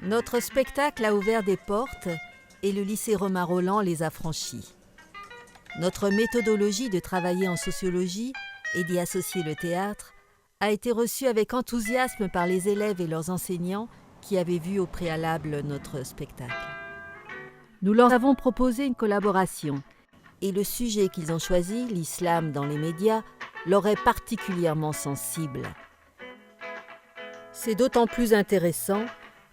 Notre spectacle a ouvert des portes et le lycée Romain Rolland les a franchies. Notre méthodologie de travailler en sociologie et d'y associer le théâtre a été reçue avec enthousiasme par les élèves et leurs enseignants qui avaient vu au préalable notre spectacle. Nous leur avons proposé une collaboration et le sujet qu'ils ont choisi, l'islam dans les médias, leur est particulièrement sensible. C'est d'autant plus intéressant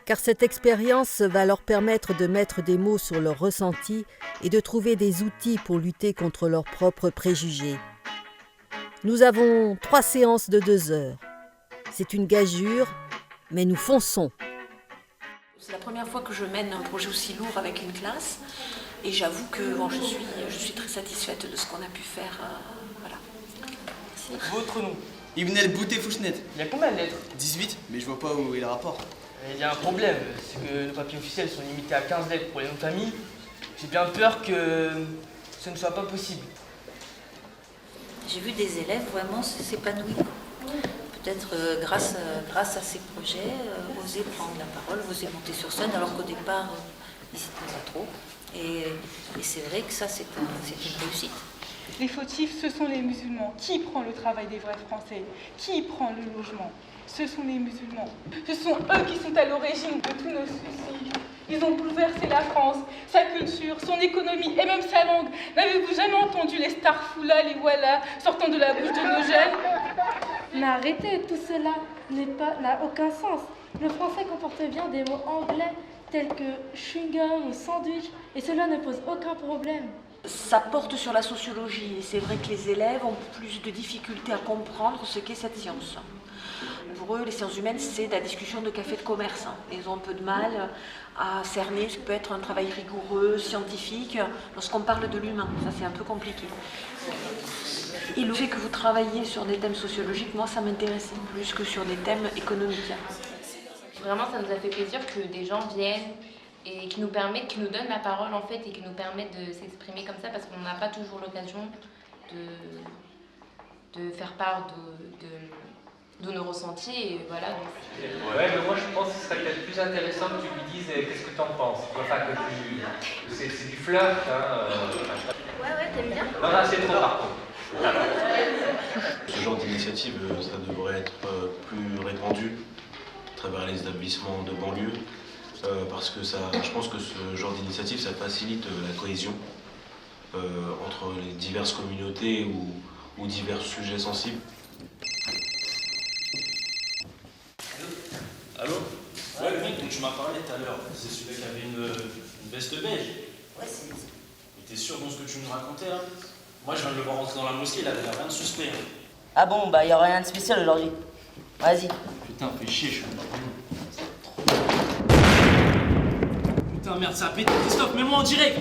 car cette expérience va leur permettre de mettre des mots sur leurs ressentis et de trouver des outils pour lutter contre leurs propres préjugés. Nous avons 3 séances de 2 heures. C'est une gageure, mais nous fonçons. C'est la première fois que je mène un projet aussi lourd avec une classe et j'avoue que je suis très satisfaite de ce qu'on a pu faire. Voilà. Merci. Votre nom? Ibn El Bouté Fouchnet. Il y a combien de lettres? 18, mais je vois pas où est le rapport. Il y a un problème, c'est que nos papiers officiels sont limités à 15 lettres pour les noms de famille. J'ai bien peur que ce ne soit pas possible. J'ai vu des élèves vraiment s'épanouir. Peut-être grâce à ces projets, oser prendre la parole, oser monter sur scène, alors qu'au départ, ils n'hésitaient pas trop. Et c'est vrai que ça, c'est une réussite. Les fautifs, ce sont les musulmans. Qui prend le travail des vrais Français? Qui prend le logement? Ce sont les musulmans. Ce sont eux qui sont à l'origine de tous nos soucis. Ils ont bouleversé la France, sa culture, son économie et même sa langue. N'avez-vous jamais entendu les starfoula, les voilà, sortant de la bouche de nos jeunes? Mais arrêtez, tout cela n'a aucun sens. Le français comporte bien des mots anglais tels que chewing-gum ou sandwich, et cela ne pose aucun problème. Ça porte sur la sociologie et c'est vrai que les élèves ont plus de difficultés à comprendre ce qu'est cette science. Pour eux, les sciences humaines, c'est la discussion de café de commerce. Ils ont un peu de mal à cerner ce que peut être un travail rigoureux, scientifique, lorsqu'on parle de l'humain. Ça, c'est un peu compliqué. Et le fait que vous travailliez sur des thèmes sociologiques, moi, ça m'intéressait plus que sur des thèmes économiques. Vraiment, ça nous a fait plaisir que des gens viennent et qui nous donnent la parole en fait et qui nous permettent de s'exprimer comme ça parce qu'on n'a pas toujours l'occasion de faire part de nos ressentis et voilà. Ouais, mais moi je pense que ce serait peut-être plus intéressant que tu lui dises qu'est-ce que tu en penses. Enfin, c'est du flirt, hein. Ouais, t'aimes bien? Non, là c'est trop par contre. Ce genre d'initiative, ça devrait être plus répandu à travers les établissements de banlieue. Parce que je pense que ce genre d'initiative, ça facilite la cohésion entre les diverses communautés ou divers sujets sensibles. Allô? Ouais, le mec dont tu m'as parlé tout à l'heure, c'est celui qui avait une veste beige. Ouais, c'est... Mais t'es sûr dans ce que tu me racontais là? Moi je viens de le voir rentrer dans la mosquée, il avait rien de suspect. Hein. Ah bon, bah y a rien de spécial aujourd'hui. Vas-y. Putain, fais chier, je suis Putain, merde, ça a pété. Christophe, mets-moi en direct.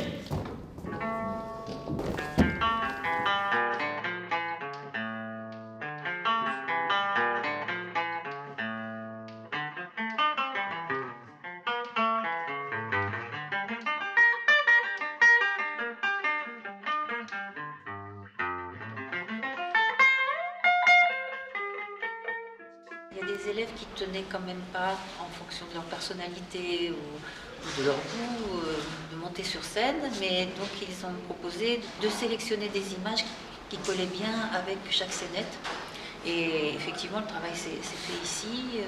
Il y a des élèves qui tenaient quand même pas, en fonction de leur personnalité ou de leur goût, de monter sur scène, mais donc ils ont proposé de sélectionner des images qui collaient bien avec chaque scénette. Et effectivement, le travail s'est fait ici,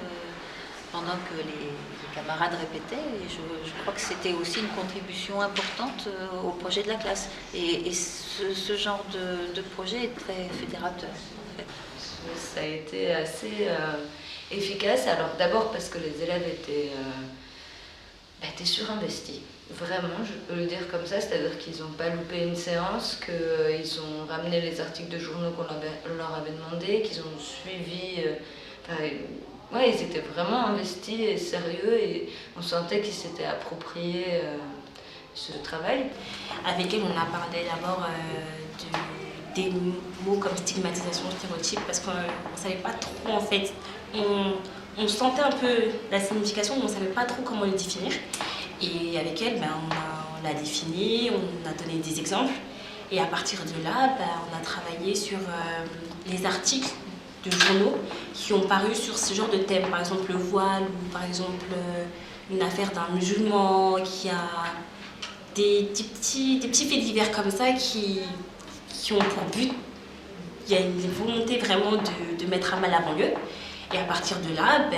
pendant que les camarades répétaient, et je crois que c'était aussi une contribution importante au projet de la classe. Et ce genre de projet est très fédérateur, en fait. Ça a été assez efficace. Alors d'abord parce que les élèves étaient surinvestis. Vraiment, je peux le dire comme ça, c'est-à-dire qu'ils n'ont pas loupé une séance, qu'ils ont ramené les articles de journaux qu'on leur avait demandé, qu'ils ont suivi. Ouais, ils étaient vraiment investis et sérieux et on sentait qu'ils s'étaient appropriés ce travail. Avec elle, on a parlé d'abord des mots comme stigmatisation, stéréotype, parce qu'on ne savait pas trop en fait. On sentait un peu la signification, mais on ne savait pas trop comment le définir. Et avec elle, on l'a défini, on a donné des exemples. Et à partir de là, on a travaillé sur les articles de journaux qui ont paru sur ce genre de thème. Par exemple le voile ou par exemple une affaire d'un musulman, qu'il y a des petits faits divers comme ça qui ont pour but, il y a une volonté vraiment de mettre à mal la banlieue. Et à partir de là,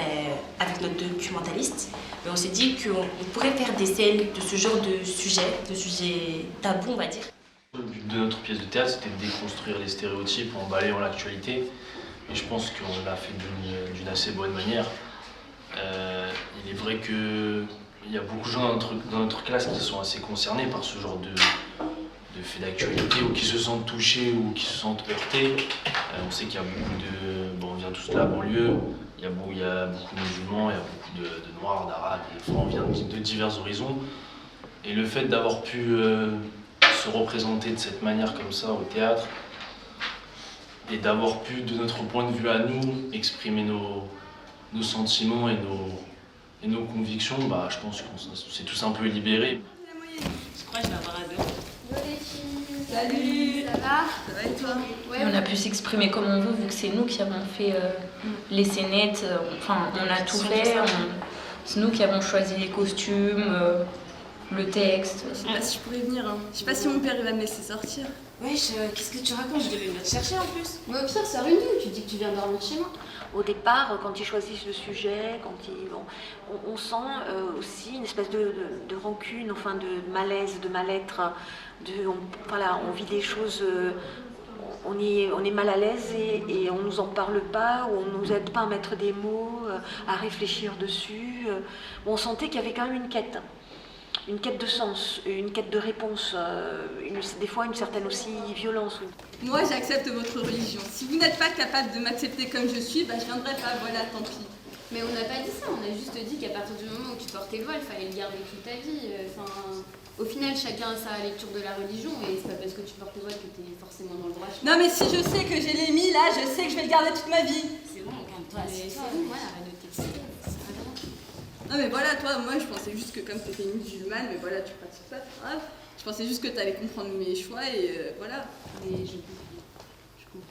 avec notre documentaliste, on s'est dit qu'on pourrait faire des scènes de ce genre de sujets tabous, on va dire. Le but de notre pièce de théâtre, c'était de déconstruire les stéréotypes en balayant l'actualité. Et je pense qu'on l'a fait d'une assez bonne manière. Il est vrai qu'il y a beaucoup de gens dans notre classe qui sont assez concernés par ce genre de faits d'actualité, ou qui se sentent touchés ou qui se sentent heurtés. On sait qu'il y a beaucoup de... Bon, on vient tous de la banlieue, il y a beaucoup de musulmans, il y a beaucoup de noirs, d'arabes, on vient de divers horizons. Et le fait d'avoir pu se représenter de cette manière comme ça au théâtre, et d'avoir pu, de notre point de vue à nous, exprimer nos sentiments et nos convictions, je pense qu'on s'est tous un peu libérés. Je crois que je vais avoir à deux. Salut. Ça va? Ça va et toi? Ouais. On a pu s'exprimer comme on veut vu que c'est nous qui avons fait les scénettes, on a tout fait. C'est nous qui avons choisi les costumes, le texte. Je sais pas si je pourrais venir, hein. Je sais pas si mon père il va me laisser sortir. Wesh, qu'est-ce que tu racontes? Je devais venir te chercher en plus. Mais au pire, ça réunit, tu dis que tu viens dormir chez moi. Au départ, quand ils choisissent le sujet, on sent aussi une espèce de rancune, enfin de malaise, de mal-être. On vit des choses, on est mal à l'aise et on nous en parle pas, ou on nous aide pas à mettre des mots, à réfléchir dessus. On sentait qu'il y avait quand même une quête de sens, une quête de réponse, des fois une certaine aussi violence. Moi, j'accepte votre religion. Si vous n'êtes pas capable de m'accepter comme je suis, je viendrai pas, voilà, tant pis. Mais on n'a pas dit ça, on a juste dit qu'à partir du moment où tu portais le voile, il fallait le garder toute ta vie. Au final, chacun a sa lecture de la religion et c'est pas parce que tu portes le voile que tu es forcément dans le droit. Non, mais si je sais que j'ai les mis là, je sais que je vais le garder toute ma vie. C'est bon, calme-toi, c'est bon, voilà, arrête de t'exciter. Non mais voilà, toi, moi je pensais juste que comme t'étais une musulmane, mais voilà, tu pratiques pas, c'est grave. Je pensais juste que t'allais comprendre mes choix et voilà. Mais je comprends.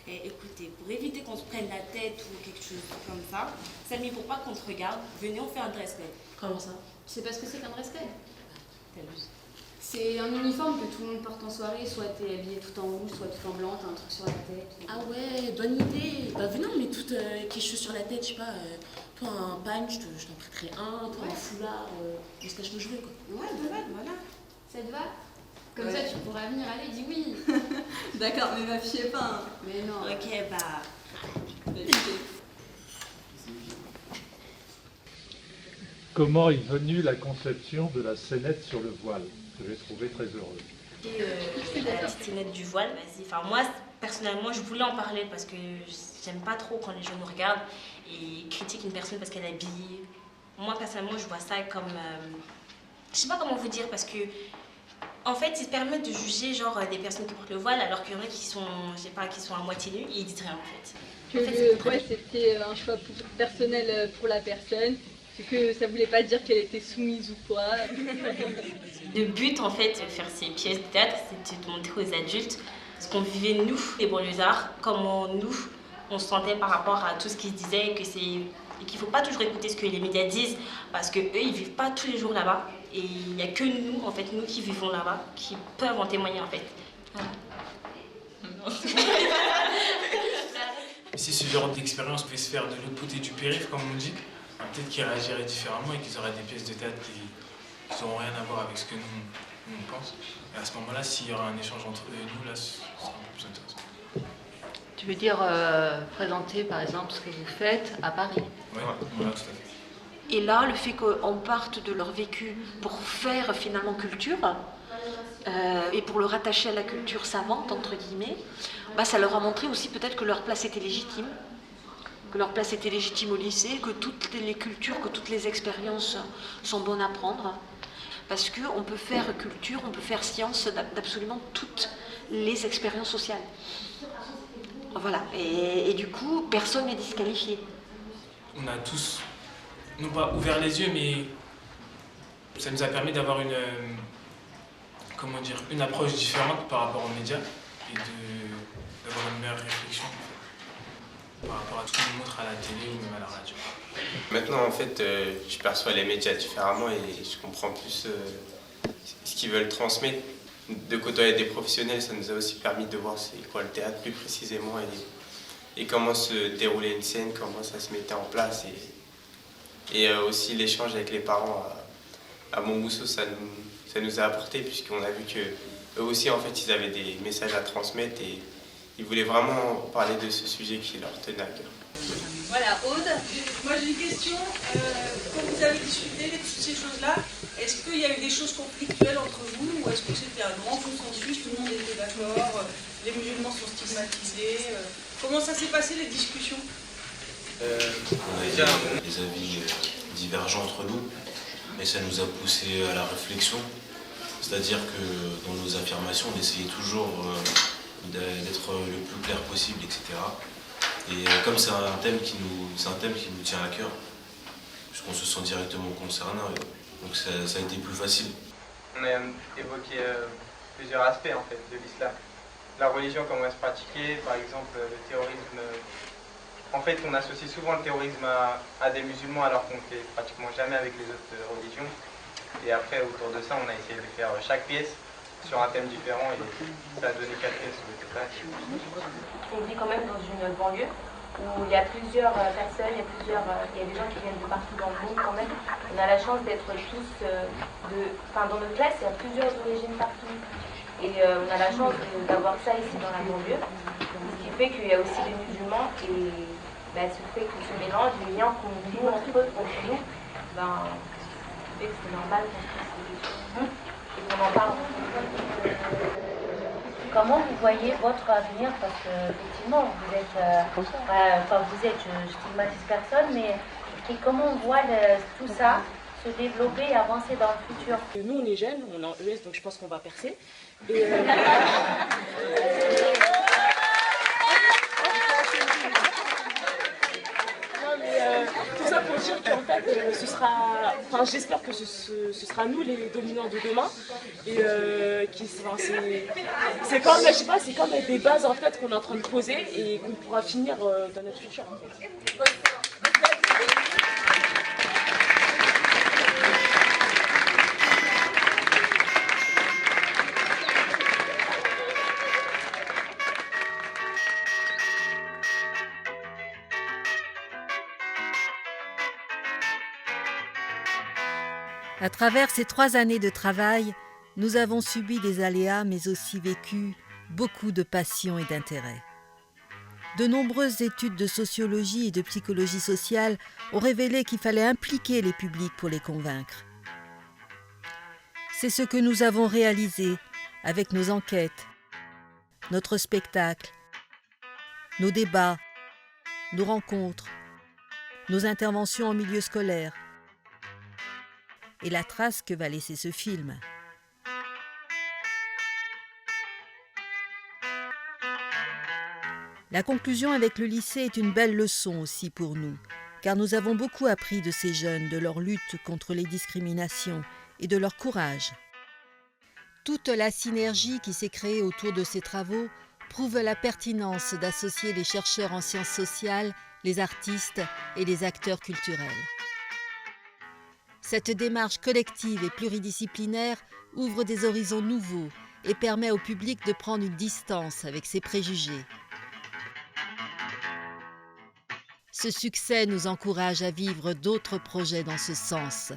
Et écoutez, pour éviter qu'on se prenne la tête ou quelque chose comme ça, Samy, pour pas qu'on te regarde, venez, on fait un dress code. Comment ça? Tu sais pas ce que c'est qu'un dress code? T'abuses. C'est un uniforme que tout le monde porte en soirée, soit t'es habillé tout en rouge, soit tout en blanc, t'as un truc sur la tête. Ah ouais, bonne idée. Venez, on met toutes quelque chose sur la tête, je sais pas, toi un pagne, je t'en prêterai un, toi un foulard, moustache de cheveux quoi. Ouais, voilà. Ça te va? Comme ça tu pourras venir, allez, dis oui. D'accord, mais m'affiez pas. Hein. Mais non. Ok, Comment est venue la conception de la scénette sur le voile, que j'ai trouvé très heureuse. La petite scénette du voile, vas-y. Enfin, moi, personnellement, je voulais en parler parce que j'aime pas trop quand les gens nous regardent et critiquent une personne parce qu'elle est habillée. Moi, personnellement, je vois ça comme... je sais pas comment vous dire parce que... En fait, ils se permettent de juger genre des personnes qui portent le voile alors qu'il y en a qui sont, je sais pas, qui sont à moitié nus et ils disent rien en fait. Que le voile c'était un choix personnel pour la personne. Que ça voulait pas dire qu'elle était soumise ou quoi. Le but en fait de faire ces pièces de théâtre, c'était de montrer aux adultes ce qu'on vivait nous, les banlieusards, comment nous on se sentait par rapport à tout ce qui se disait et qu'il faut pas toujours écouter ce que les médias disent parce que eux ils vivent pas tous les jours là-bas et il y a que nous en fait, nous qui vivons là-bas, qui peuvent en témoigner en fait. Voilà. Si ce genre d'expérience pouvait se faire de l'autre côté du périph', comme on dit, peut-être qu'ils réagiraient différemment et qu'ils auraient des pièces de théâtre qui n'auront rien à voir avec ce que nous on pense. Et à ce moment-là, s'il y aura un échange entre eux et nous, là, ce sera un peu plus intéressant. Tu veux dire présenter par exemple ce que vous faites à Paris? Oui, voilà, tout à fait. Et là, le fait qu'on parte de leur vécu pour faire finalement culture, et pour le rattacher à la culture savante, entre guillemets, ça leur a montré aussi peut-être que leur place était légitime. Que leur place était légitime au lycée, que toutes les cultures, que toutes les expériences sont bonnes à prendre. Parce qu'on peut faire culture, on peut faire science d'absolument toutes les expériences sociales. Voilà. Et du coup, personne n'est disqualifié. On a tous, non pas ouvert les yeux, mais ça nous a permis d'avoir une approche différente par rapport aux médias et d'avoir une meilleure réflexion. par rapport à tout ce qu'on montre à la télé ou même à la radio. Maintenant, en fait, je perçois les médias différemment et je comprends plus ce qu'ils veulent transmettre. De côtoyer des professionnels, ça nous a aussi permis de voir c'est quoi le théâtre plus précisément et comment se déroulait une scène, comment ça se mettait en place. Et aussi l'échange avec les parents à Montmousseau, ça nous a apporté puisqu'on a vu qu'eux aussi, en fait, ils avaient des messages à transmettre et ils voulaient vraiment parler de ce sujet qui leur tenait à cœur. Voilà, Aude. Moi j'ai une question. Quand vous avez discuté de toutes ces choses-là, est-ce qu'il y a eu des choses conflictuelles entre vous ou est-ce que c'était un grand consensus, tout le monde était d'accord, les musulmans sont stigmatisés comment ça s'est passé les discussions? On a déjà des avis divergents entre nous, mais ça nous a poussé à la réflexion. C'est-à-dire que dans nos affirmations, on essayait toujours d'être le plus clair possible, etc. Et comme c'est un thème qui nous tient à cœur, puisqu'on se sent directement concerné, donc ça a été plus facile. On a évoqué plusieurs aspects en fait de l'islam. La religion, comment elle se pratiquait, par exemple le terrorisme. En fait, on associe souvent le terrorisme à des musulmans alors qu'on ne fait pratiquement jamais avec les autres religions. Et après, autour de ça, on a essayé de faire chaque pièce sur un thème différent et ça a donné 4 pièces au total. On vit quand même dans une banlieue où il y a plusieurs personnes, il y a des gens qui viennent de partout dans le monde quand même. On a la chance d'être tous, dans notre classe, il y a plusieurs origines partout. Et on a la chance d'avoir ça ici dans la banlieue. Ce qui fait qu'il y a aussi des musulmans et ce fait que ce mélange, les liens qu'on nous entre nous, fait que c'est normal qu'on se pose des questions et qu'on en parle. Comment vous voyez votre avenir? Parce que effectivement, vous êtes, je stigmatise personne, mais comment on voit tout ça se développer et avancer dans le futur? Nous, on est jeunes, on est en ES, donc je pense qu'on va percer. Et tout ça pour dire qu'en fait, j'espère que ce sera nous les dominants de demain. Et c'est comme, je sais pas, c'est comme des bases en fait qu'on est en train de poser et qu'on pourra finir dans notre futur. En fait. À travers ces 3 années de travail, nous avons subi des aléas mais aussi vécu beaucoup de passion et d'intérêt. De nombreuses études de sociologie et de psychologie sociale ont révélé qu'il fallait impliquer les publics pour les convaincre. C'est ce que nous avons réalisé avec nos enquêtes, notre spectacle, nos débats, nos rencontres, nos interventions en milieu scolaire, et la trace que va laisser ce film. La conclusion avec le lycée est une belle leçon aussi pour nous, car nous avons beaucoup appris de ces jeunes, de leur lutte contre les discriminations et de leur courage. Toute la synergie qui s'est créée autour de ces travaux prouve la pertinence d'associer les chercheurs en sciences sociales, les artistes et les acteurs culturels. Cette démarche collective et pluridisciplinaire ouvre des horizons nouveaux et permet au public de prendre une distance avec ses préjugés. Ce succès nous encourage à vivre d'autres projets dans ce sens.